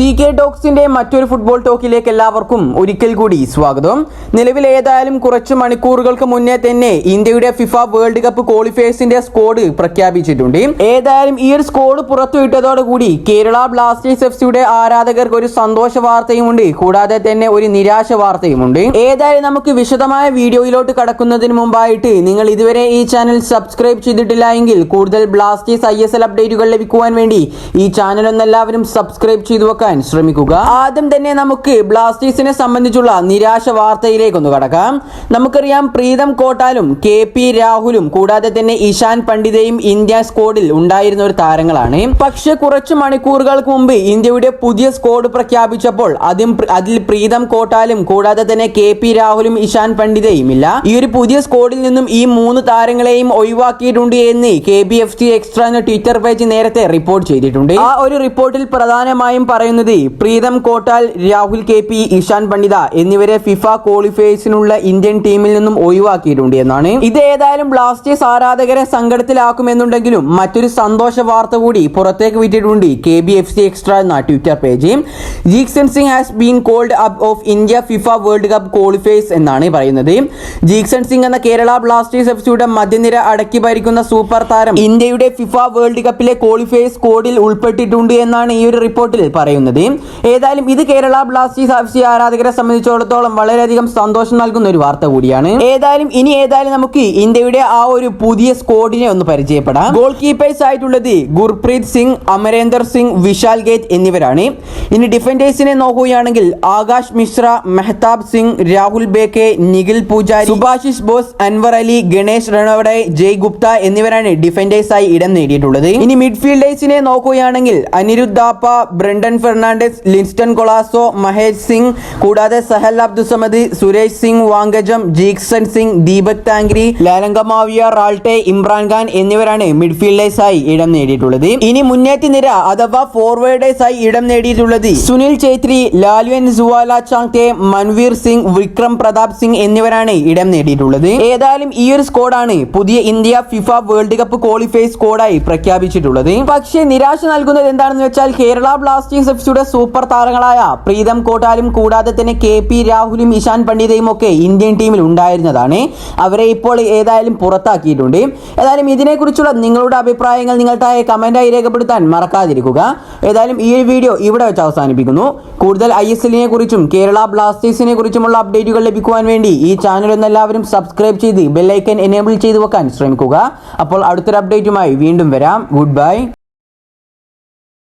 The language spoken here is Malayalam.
CK ടോക്സിന്റെ മറ്റൊരു ഫുട്ബോൾ ടോക്കിലേക്ക് എല്ലാവർക്കും ഒരിക്കൽ കൂടി സ്വാഗതം. നിലവിൽ ഏതായാലും കുറച്ച് മണിക്കൂറുകൾക്ക് മുന്നേ തന്നെ ഇന്ത്യയുടെ ഫിഫ വേൾഡ് കപ്പ് ക്വാളിഫയേഴ്സിന്റെ സ്ക്വാഡ് പ്രഖ്യാപിച്ചിട്ടുണ്ട്. ഏതായാലും ഈ ഒരു സ്ക്വാഡ് പുറത്തുവിട്ടതോടുകൂടി കേരള ബ്ലാസ്റ്റേഴ്സ് എഫ്സിയുടെ ആരാധകർക്ക് ഒരു സന്തോഷ വാർത്തയുമുണ്ട്, കൂടാതെ തന്നെ ഒരു നിരാശ വാർത്തയുമുണ്ട്. ഏതായാലും നമുക്ക് വിശദമായ വീഡിയോയിലോട്ട് കടക്കുന്നതിന് മുമ്പായിട്ട് നിങ്ങൾ ഇതുവരെ ഈ ചാനൽ സബ്സ്ക്രൈബ് ചെയ്തിട്ടില്ല എങ്കിൽ കൂടുതൽ ബ്ലാസ്റ്റേഴ്സ് ISL അപ്ഡേറ്റുകൾ ലഭിക്കുവാൻ വേണ്ടി ഈ ചാനൽ ഒന്നെല്ലാവരും സബ്സ്ക്രൈബ് ചെയ്തു വെക്കാൻ ശ്രമിക്കുക. ആദ്യം തന്നെ നമുക്ക് ബ്ലാസ്റ്റേഴ്സിനെ സംബന്ധിച്ചുള്ള നിരാശ വാർത്തയിലേക്കൊന്ന് കടക്കാം. നമുക്കറിയാം പ്രീതം കോട്ടാലും KP രാഹുലും കൂടാതെ തന്നെ ഇഷാൻ പണ്ഡിതയും ഇന്ത്യ സ്ക്വാഡിൽ ഉണ്ടായിരുന്ന ഒരു താരങ്ങളാണ്. പക്ഷെ കുറച്ച് മണിക്കൂറുകൾക്ക് മുമ്പ് ഇന്ത്യയുടെ പുതിയ സ്ക്വാഡ് പ്രഖ്യാപിച്ചപ്പോൾ അതിൽ പ്രീതം കോട്ടാലും കൂടാതെ തന്നെ KP രാഹുലും ഇഷാൻ പണ്ഡിതയും ഇല്ല. ഈ ഒരു പുതിയ സ്ക്വാഡിൽ നിന്നും ഈ മൂന്ന് താരങ്ങളെയും ഒഴിവാക്കിയിട്ടുണ്ട് എന്ന് KBFC എക്സ്ട്രാ എന്ന ട്വിറ്റർ പേജ് നേരത്തെ റിപ്പോർട്ട് ചെയ്തിട്ടുണ്ട്. ആ ഒരു റിപ്പോർട്ടിൽ പ്രധാനമായും പറയുന്നത് പ്രീതം കോട്ടാൽ, രാഹുൽ KP, ഇഷാൻ പണ്ഡിത എന്നിവരെ ഫിഫ ക്വാളിഫയേഴ്സിനുള്ള ഇന്ത്യൻ ടീമിൽ നിന്നും ഒഴിവാക്കിയിട്ടുണ്ട് എന്നാണ്. ഇത് ഏതായാലും ബ്ലാസ്റ്റേഴ്സ് ആരാധകരെ സങ്കടത്തിലാക്കുമെന്നുണ്ടെങ്കിലും മറ്റൊരു സന്തോഷ വാർത്ത കൂടി പുറത്തേക്ക് വിട്ടിട്ടുണ്ട് KBFC എക്സ്ട്രാ എന്ന Twitter page. Jeakson Singh has been called up of India FIFA world cup qualifiers എന്നാണ് പറയുന്നത്. ജീക്സൺ സിംഗ് എന്ന കേരള ബ്ലാസ്റ്റേഴ്സ് എഫ്സിയുടെ മധ്യനിര അടക്കി ഭരിക്കുന്ന സൂപ്പർ താരം ഇന്ത്യയുടെ ഫിഫ വേൾഡ് കപ്പിലെ ക്വാളിഫയേഴ്സ് സ്ക്വാഡിൽ ഉൾപ്പെട്ടിട്ടുണ്ട് എന്നാണ് ഈ ഒരു റിപ്പോർട്ടിൽ പറയുന്നത്. ഏതായാലും ഇത് കേരള ബ്ലാസ്റ്റേഴ്സ് എഫ്സി ആരാധകരെ സംബന്ധിച്ചിടത്തോളം വളരെയധികം സന്തോഷം നൽകുന്ന ഒരു വാർത്ത കൂടിയാണ്. ഏതായാലും നമുക്ക് ഇന്ത്യയുടെ ആ ഒരു പുതിയ സ്ക്വാഡിനെ ഒന്ന് പരിചയപ്പെടാം. ഗോൾ കീപ്പേഴ്സ് ആയിട്ടുള്ളത് ഗുർപ്രീത് സിംഗ്, അമരേന്ദർ സിംഗ്, വിശാൽ ഗേറ്റ് എന്നിവരാണ്. ഇനി ഡിഫൻഡേഴ്സിനെ നോക്കുകയാണെങ്കിൽ ആകാശ് മിശ്ര, മെഹ്താബ് സിംഗ്, രാഹുൽ ബേക്കെ, നിഖിൽ പൂജാരി, സുഭാഷിഷ് ബോസ്, അൻവർ അലി, ഗണേഷ് റണവഡെ, ജയ് ഗുപ്ത എന്നിവരാണ് ഡിഫൻഡേഴ്സായി ഇടം നേടിയിട്ടുള്ളത്. ഇനി മിഡ്ഫീൽഡേഴ്സിനെ നോക്കുകയാണെങ്കിൽ അനിരുദ്ധ് ദാപ്പ, ബ്രണ്ടൻ ഫെർണാണ്ടസ്, ലിൻസ്റ്റൺ കൊളാസോ, മഹേഷ് സിംഗ്, കൂടാതെ സഹൽ അബ്ദുസമദ്, സുരേഷ് സിംഗ് വാങ്കജം, ജീക്സൺ സിംഗ്, ദീപക് താങ്ക്രി, ലാലങ്കമാവിയ, റാൾട്ടെ, ഇമ്രാൻ ഖാൻ എന്നിവരാണ് മിഡ്ഫീൽഡേഴ്സായി ഇടം നേടിയിട്ടുള്ളത്. ഇനി മുന്നേറ്റ നിര അഥവാ ഫോർവേഡേഴ്സായി ഇടം നേടിയിട്ടുള്ളത് സുനിൽ ഛേത്രി, ലാലുവൻ സുവാല ചാങ്തെ, മൻവീർ സിംഗ്, വിക്രം പ്രതാപ് സിംഗ് എന്നിവരാണ് ഇടം നേടിയിട്ടുള്ളത്. ഏതായാലും ഈ ഒരു സ്ക്വാഡാണ് പുതിയ India FIFA world cup qualifiers സ്ക്വാഡായി പ്രഖ്യാപിച്ചിട്ടുള്ളത്. പക്ഷേ നിരാശ നൽകുന്നത് എന്താണെന്ന് വെച്ചാൽ കേരള ബ്ലാസ്റ്റേഴ്സ് എഫ്സിയുടെ സൂപ്പർ താരങ്ങളായ പ്രീതം കോട്ടാലും കൂടാതെ തന്നെ KP രാഹുലും ഇഷാൻ പണ്ഡിതയും ഒക്കെ ഇന്ത്യൻ ടീമിൽ ഉണ്ടായിരുന്നതാണ്. അവരെ ഇപ്പോൾ ഏതായാലും പുറത്താക്കിയിട്ടുണ്ട്. ഏതായാലും ഇതിനെക്കുറിച്ചുള്ള നിങ്ങളുടെ അഭിപ്രായങ്ങൾ നിങ്ങൾ താഴെ കമന്റായി രേഖപ്പെടുത്താൻ മറക്കാതിരിക്കുക. ഏതായാലും ഈ ഒരു വീഡിയോ ഇവിടെ വെച്ച് അവസാനിപ്പിക്കുന്നു. കൂടുതൽ ISLനെ കുറിച്ചും കേരള ബ്ലാസ്റ്റേഴ്സിനെ കുറിച്ചുമുള്ള അപ്ഡേറ്റുകൾ ലഭിക്കുവാൻ വേണ്ടി ഈ ചാനൽ ഒന്നെല്ലാവരും സബ്സ്ക്രൈബ് ചെയ്ത് ബെൽ ഐക്കൺ എനേബിൾ ചെയ്ത് വെക്കാൻ ശ്രമിക്കുക. അപ്പോൾ അടുത്തൊരു അപ്ഡേറ്റുമായി വീണ്ടും വരാം. Good bye.